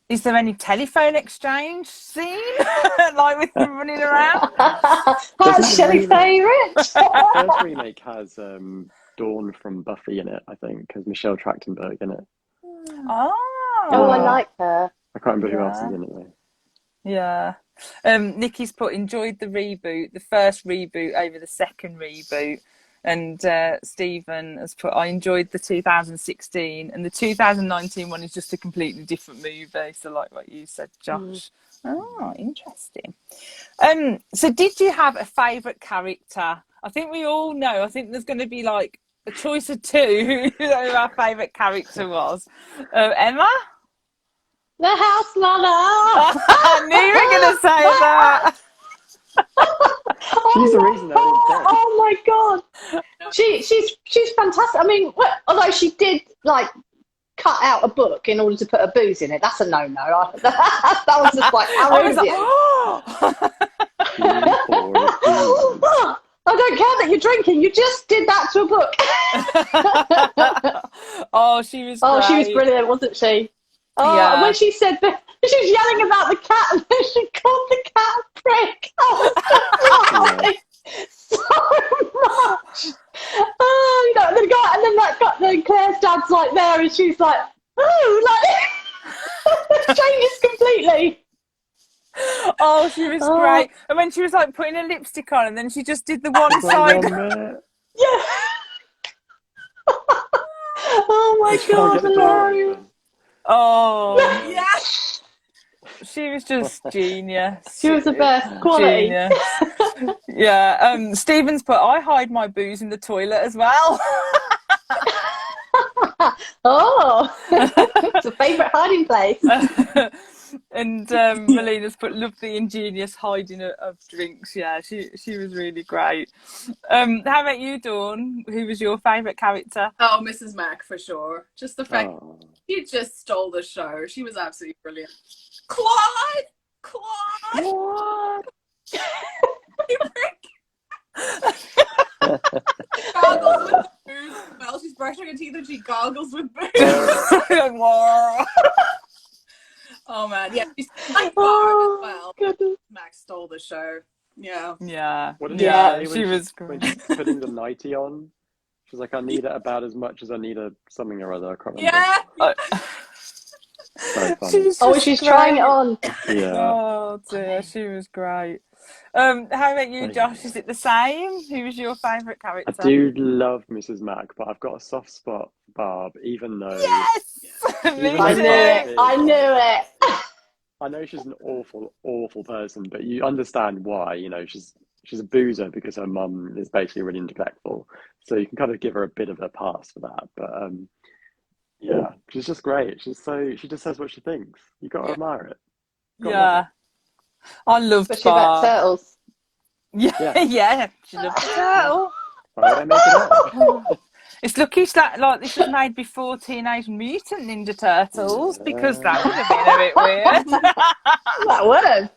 is there any telephone exchange scene like with them running around? That's Shelley's favourite. The first remake has Dawn from Buffy in it, I think, because Michelle Trachtenberg in it. Oh, I like her. I can't remember who else is in it though. Yeah. Nikki's put, enjoyed the reboot, the first reboot over the second reboot. And Stephen has put, I enjoyed the 2016, and the 2019 one is just a completely different movie. So like what you said, Josh. Oh, interesting. So did you have a favourite character? I think we all know. I think there's going to be like a choice of 2 who our favourite character was. Emma? The house mother. I knew you were going to say that. She's the reason that was dead. Oh my god, she's fantastic. I mean, although she did like cut out a book in order to put her booze in it, that's a no-no. That was just like, how rude of you. I don't care that you're drinking. You just did that to a book. Oh, she was. Oh, great. she was brilliant, wasn't she? Oh, Yeah. and when she said that, she was yelling about the cat, and then she called the cat a prick. Oh, so much. Oh, and then Claire's dad's like there, and she's like, oh, like changes completely. Oh, she was great. And when she was like putting her lipstick on, and then she just did the one side. Yeah. Oh my god, hilarious. Oh, Yes. She was just genius. She was the best. Quality. Genius. Yeah. Stephen's put, I hide my booze in the toilet as well. Oh, it's a favourite hiding place. And Melina's put loved the ingenious hiding of drinks. Yeah, she was really great. How about you, Dawn? Who was your favourite character? Oh, Mrs. Mac for sure. Just the fact Oh. she just stole the show. She was absolutely brilliant. Claude! What? Goggles with booze. Well, she's brushing her teeth and she goggles with booze. Oh man, yeah, she's like Barb as well. Goodness. Max stole the show. Yeah. Yeah, What did yeah, she say she when was when great. she's putting the nightie on? She's like, I need it about as much as I need a something or other. I can't remember. Yeah. So funny. She's Oh, just she's trying it great. on. Yeah. Oh dear, she was great. How about you, Josh? Is it the same? Who was your favourite I character? do love Mrs. Mac, but I've got a soft spot for Barb, even though Yes, Even me though I too. knew it. I knew it. I know she's an awful, awful person, but you understand why. You know, she's a boozer because her mum is basically really neglectful. So you can kind of give her a bit of a pass for that. But yeah, she's just great. She just says what she thinks. You got to admire it. Gotta love Yeah, I loved Especially about Barb. turtles. Yeah, Yeah. yeah, she loved the turtle. Why would I make it up? It's lucky that like this was made before Teenage Mutant Ninja Turtles because that would have been a bit weird. That would.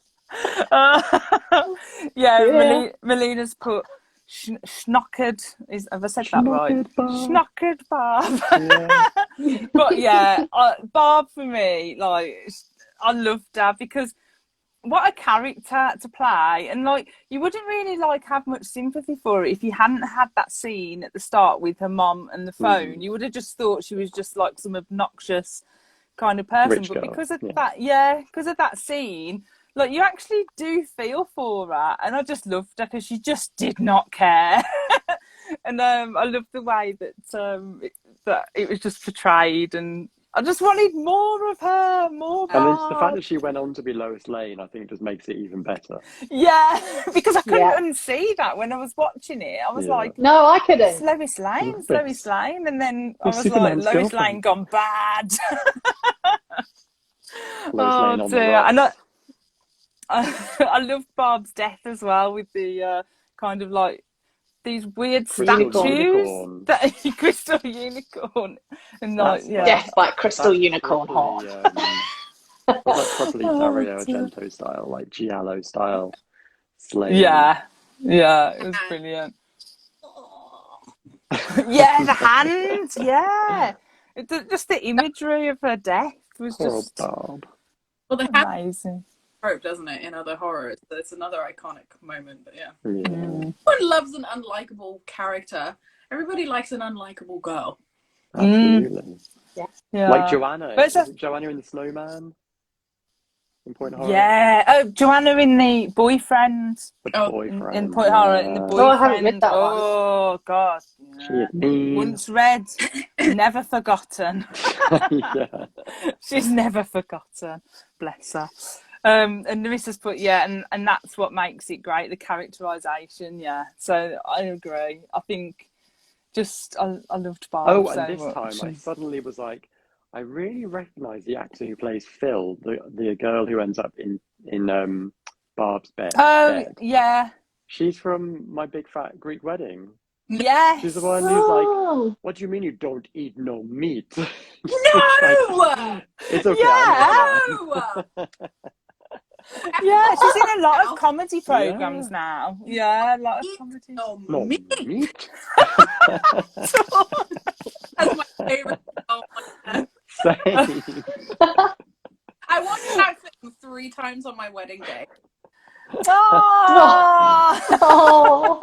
Yeah, Yeah. Melina's put schnockered. Have I said that right? Schnockered Barb. Schnockered Barb. Yeah. But yeah, Barb for me, like I loved her because what a character to play, and like you wouldn't really like have much sympathy for it if you hadn't had that scene at the start with her mom and the phone. You would have just thought she was just like some obnoxious kind of person. Rich But girl, because of yeah. because of that scene, like you actually do feel for her, and I just loved her because she just did not care. And I loved the way that it was just portrayed, and I just wanted more of her, more And then the fact Barb. that she went on to be Lois Lane, I think, just makes it even better. Yeah, because I couldn't Yeah. unsee that when I was watching it. I was Yeah. like, No, I it's couldn't. Lois Lane, it's Lois Lane. And then I It's was like, Superman's Lois girlfriend. Lane gone bad. Lois Oh Lane on the dear. And rocks. I loved Barb's death as well with the kind of like these weird Crystal statues. unicorn. That crystal unicorn. And like, That's yeah. Death by crystal That's unicorn horn. That's like properly Oh, Dario dear. Argento style, like Giallo style slaying. Yeah. Yeah, it was brilliant. Yeah, the hand. Yeah. Just the imagery of her death was Poor just Barb. Well, they have amazing. trope, doesn't it, in other horrors? It's another iconic moment, but yeah. Yeah. Everyone loves an unlikable character. Everybody likes an unlikable girl. Absolutely. Yeah. Like Joanna. But Is it Joanna in the Snowman? In Point Horror? yeah. Oh, Joanna in the boyfriend. The Oh, boyfriend. In Point Horror, in the boyfriend. Oh, I haven't read that one. Oh, God. She is mean. Once read, never forgotten. Yeah. She's never forgotten. Bless her. And Narissa's put, yeah, and that's what makes it great, the characterisation, yeah. So I agree. I think just, I loved Barb Oh, so and this much. time I suddenly was like, I really recognise the actor who plays Phil, the girl who ends up in Barb's bed. Oh, yeah. She's from My Big Fat Greek Wedding. Yes. She's the one who's like, what do you mean you don't eat no meat? No! It's okay. Yeah. No! Yeah, she's in a lot of comedy programmes now. Yeah, a lot of comedy. No No meat. meat? That's my favorite. Oh my God. Same. I watched that film 3 times on my wedding day. Oh, Oh.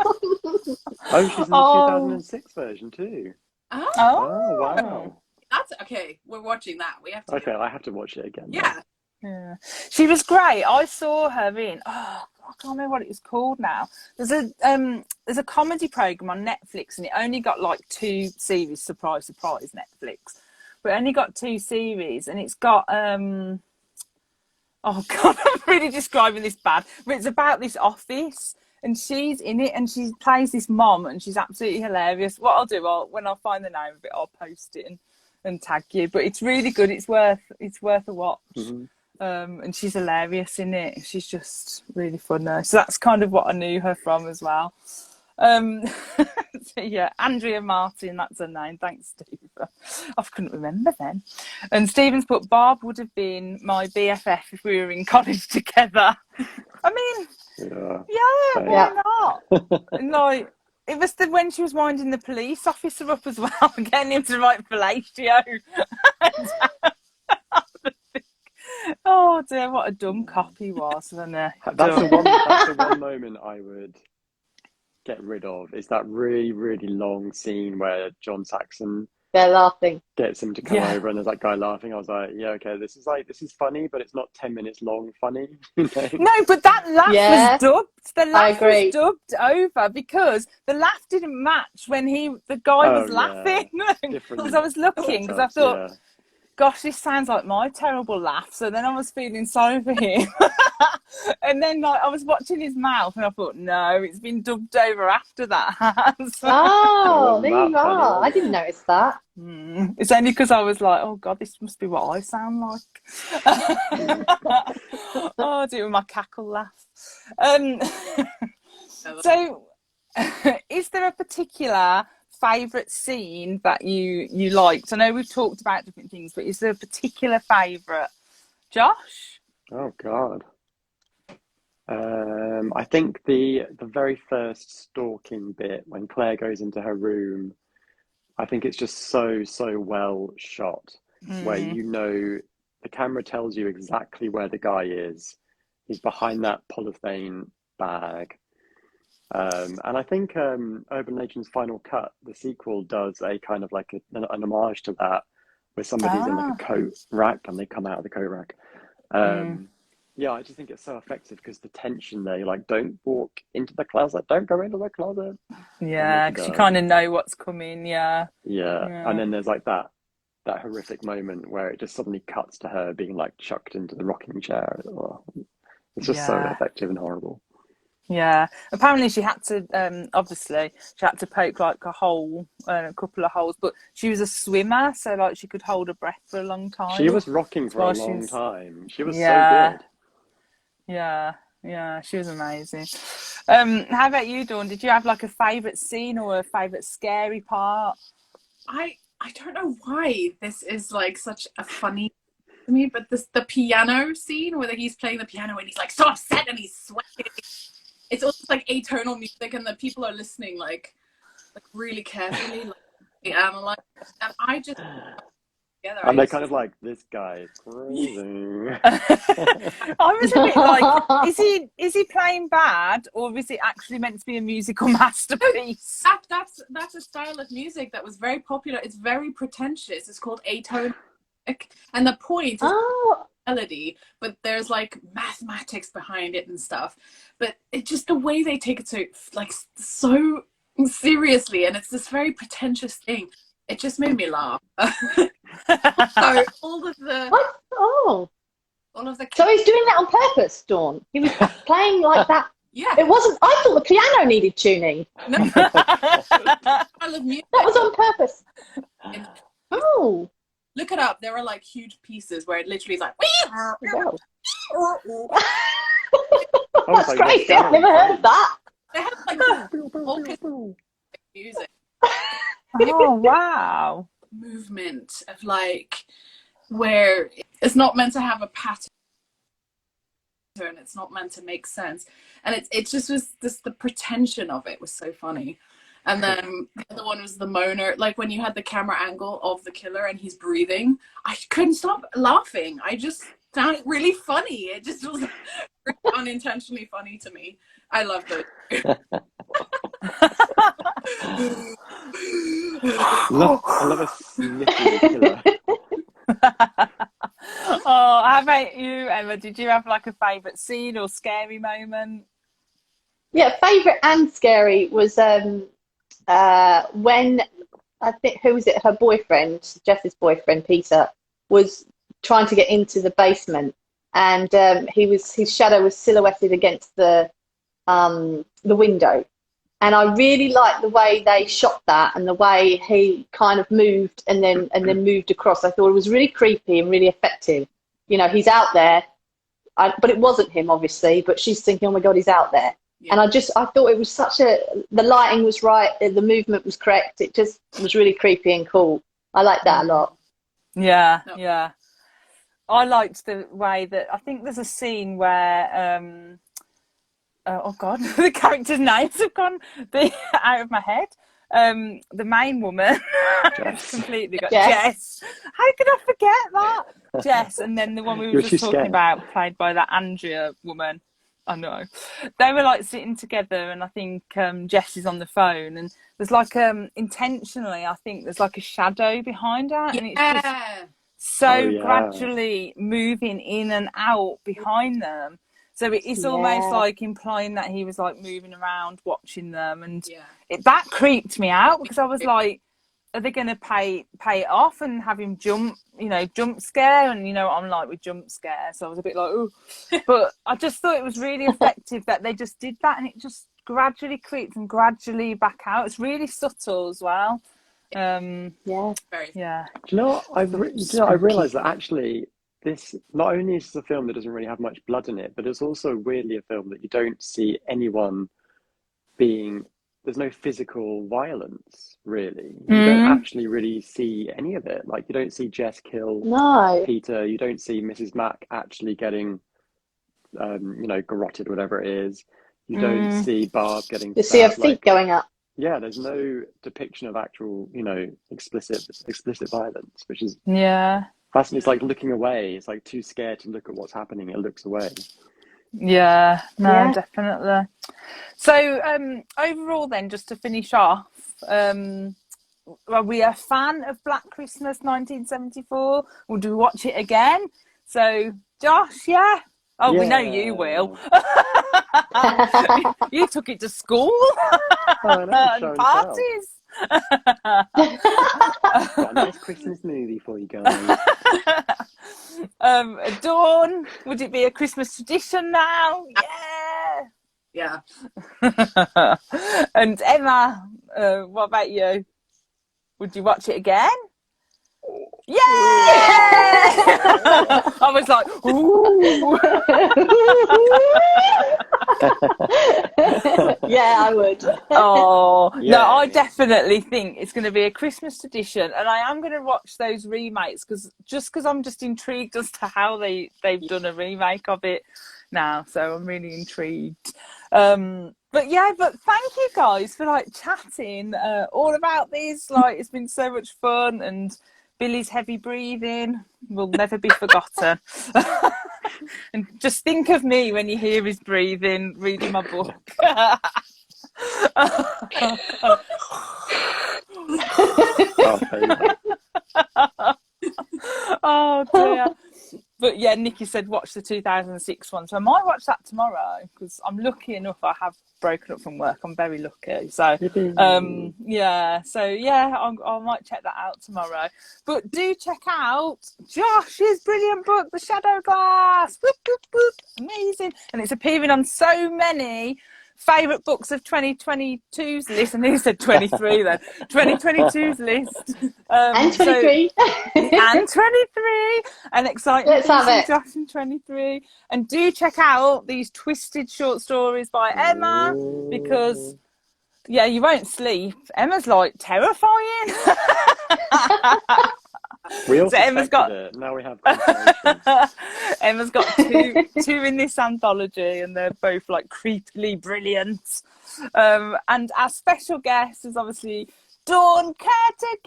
Oh, she's in the 2006 version too. Oh, Oh, wow. that's okay. We're watching that. We have to. Okay, I have to watch it again. Yeah. yeah. She was great. I saw her in. Oh, I can't remember what it was called now. There's a comedy program on Netflix, and it only got like 2 series. Surprise, surprise, Netflix. But it only got 2 series, and it's got oh God, I'm really describing this bad. But it's about this office, and she's in it, and she plays this mom, and she's absolutely hilarious. What I'll do, when I find the name of it, I'll post it and tag you. But it's really good. It's worth a watch. Mm-hmm. And she's hilarious in it. She's just really funny. So that's kind of what I knew her from as well. So yeah, Andrea Martin, that's her name. Thanks, Steve. I couldn't remember then. And Stephen's put, Barb would have been my BFF if we were in college together. I mean, yeah, why not? And like, it was when she was winding the police officer up as well, getting him to write fellatio. Oh dear, what a dumb cop he was. That's the one moment I would get rid of, is that really, really long scene where John Saxon, they're laughing, gets him to come over, and there's that guy laughing. I was like, yeah, okay, this is funny, but it's not 10 minutes long funny. No, but that laugh was dubbed. The laugh was dubbed over because the laugh didn't match when the guy was laughing. Because I was looking, because I thought, gosh, this sounds like my terrible laugh. So then I was feeling sorry for him. And then I was watching his mouth and I thought, no, it's been dubbed over after that. Oh, there you are. I didn't notice that. It's only because I was like, oh God, this must be what I sound like. Oh, I do it with my cackle laugh. So is there a particular favourite scene that you liked? I know we've talked about different things, but is there a particular favourite? Josh? Oh God. I think the very first stalking bit when Claire goes into her room, I think it's just so well shot, where the camera tells you exactly where the guy is. He's behind that polythene bag. And I think Urban Legend's Final Cut, the sequel, does a kind of like an homage to that, where somebody's in like a coat rack and they come out of the coat rack. Yeah, I just think it's so effective because the tension there, you're like, don't walk into the closet, don't go into the closet. Yeah, because you kind of know what's coming, yeah. And then there's like that horrific moment where it just suddenly cuts to her being like chucked into the rocking chair. Oh, it's just so effective and horrible. Yeah, apparently she had to, obviously, she had to poke like a hole, a couple of holes, but she was a swimmer, so like she could hold her breath for a long time. She was rocking for a long time. She was so good. Yeah, she was amazing. How about you, Dawn? Did you have like a favourite scene or a favourite scary part? I don't know why this is like such a funny to me, but the piano scene where he's playing the piano and he's like so upset and he's sweating. It's almost like atonal music, and the people are listening like really carefully, like they analyze. And I just together. And they're kind of like, this guy is crazy. I was a bit like, is he playing bad, or is it actually meant to be a musical masterpiece? That's a style of music that was very popular. It's very pretentious. It's called atonal music, and the point is melody, but there's like mathematics behind it and stuff. But it's just the way they take it so seriously, and it's this very pretentious thing. It just made me laugh. So all of the so he's doing that on purpose, Dawn. He was playing like that. Yeah, it wasn't. I thought the piano needed tuning. No. That was on purpose. Look it up. There are like huge pieces where it literally is like. That's crazy. I've never heard of that. They have like music. Oh wow! Movement of like where it's not meant to have a pattern. It's not meant to make sense, and it just was the pretension of it was so funny. And then the other one was the moaner, like when you had the camera angle of the killer and he's breathing. I couldn't stop laughing. I just found it really funny. It just was unintentionally funny to me. I love those. I love a sniffy killer. Oh, how about you, Emma? Did you have like a favourite scene or scary moment? Yeah, favourite and scary was when I think her boyfriend, Jess's boyfriend Peter, was trying to get into the basement, and his shadow was silhouetted against the window, And I really liked the way they shot that and the way he kind of moved and then moved across. I thought it was really creepy and really effective. You know, he's out there, but it wasn't him, obviously. But she's thinking, oh my God, he's out there. Yeah. And I thought it was the lighting was right, the movement was correct. It just was really creepy and cool. I liked that a lot. Yeah, yeah. I liked the way that, I think there's a scene where, oh God, the characters' names have gone out of my head. The main woman, completely got Jess. How could I forget that? Jess, and then the one we were just talking about, played by that Andrea woman. I know. They were like sitting together, and I think Jess is on the phone, and there's like intentionally, I think there's like a shadow behind her, and it's just so gradually moving in and out behind them. So it is almost like implying that he was like moving around, watching them, and that creeped me out, because I was like, are they going to pay it off and have him jump scare? And, you know, I'm like with jump scare. So I was a bit like, oh, but I just thought it was really effective that they just did that, and it just gradually creeps and gradually back out. It's really subtle as well. Do you know what? I realised that actually this not only is a film that doesn't really have much blood in it, but it's also weirdly a film that you don't see anyone there's no physical violence, really. You don't actually really see any of it. Like, you don't see Jess kill Peter. You don't see Mrs. Mack actually getting, garroted, whatever it is. You don't see Barb getting stabbed. You see her feet going up. Yeah, there's no depiction of actual, explicit violence, which is fascinating. It's like looking away. It's like too scared to look at what's happening. It looks away. Definitely. So overall then, just to finish off, are we a fan of Black Christmas 1974? Or do we watch it again? So Josh, we know you will. You took it to school and parties. Got a nice Christmas movie for you guys. Dawn, would it be a Christmas tradition now? Yeah. And Emma, what about you? Would you watch it again? Yeah! I was like, ooh. Yeah, I would. No, I definitely think it's going to be a Christmas tradition, and I am going to watch those remakes because I'm just intrigued as to how they've done a remake of it now. So I'm really intrigued. But thank you guys for like chatting all about this. Like, it's been so much fun, and Billy's heavy breathing will never be forgotten. And just think of me when you hear his breathing, reading my book. Oh dear. But yeah, Nikki said watch the 2006 one, so I might watch that tomorrow because I'm lucky enough I have broken up from work. I'm very lucky. So I might check that out tomorrow. But do check out Josh's brilliant book, The Shadow Glass. Whoop, whoop, whoop. Amazing. And it's appearing on so many favourite books of 2022's list. And he said 23 then. 2022's list. And 23. And 23. And exciting Let's have it. Josh and 23. And do check out these twisted short stories by Emma, because you won't sleep. Emma's like terrifying. We all it. Now we have conversations. Emma's got two in this anthology, and they're both like creepily brilliant. And our special guest is obviously Dawn Curtis.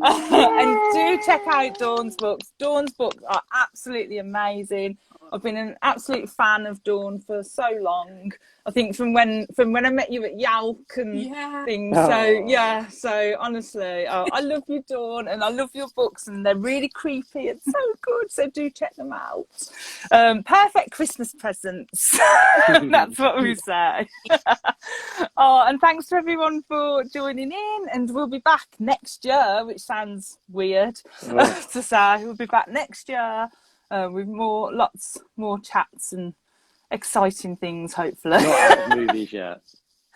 And do check out Dawn's books. Dawn's books are absolutely amazing. I've been an absolute fan of Dawn for so long. I think from when I met you at Yalk and things. So honestly, I love you, Dawn, and I love your books, and they're really creepy and so good. So do check them out. Perfect Christmas presents. That's what we say. And thanks to everyone for joining in, and we'll be back next year, which sounds weird to say. We'll be back next year. With lots more chats and exciting things, hopefully. Not out of movies yet.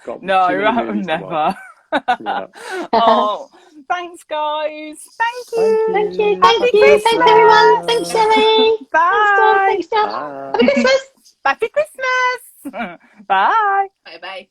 Got No, too many movies to watch. never. Yeah. Oh, thanks, guys. Thank Thank you. Thank you, you. thank Happy Happy you, thanks everyone. Thanks, Christmas. Christmas. Shelley. Thanks, Dawn. Bye. Thanks, Jill. Bye. Happy Christmas. Happy Christmas. Bye. Bye bye.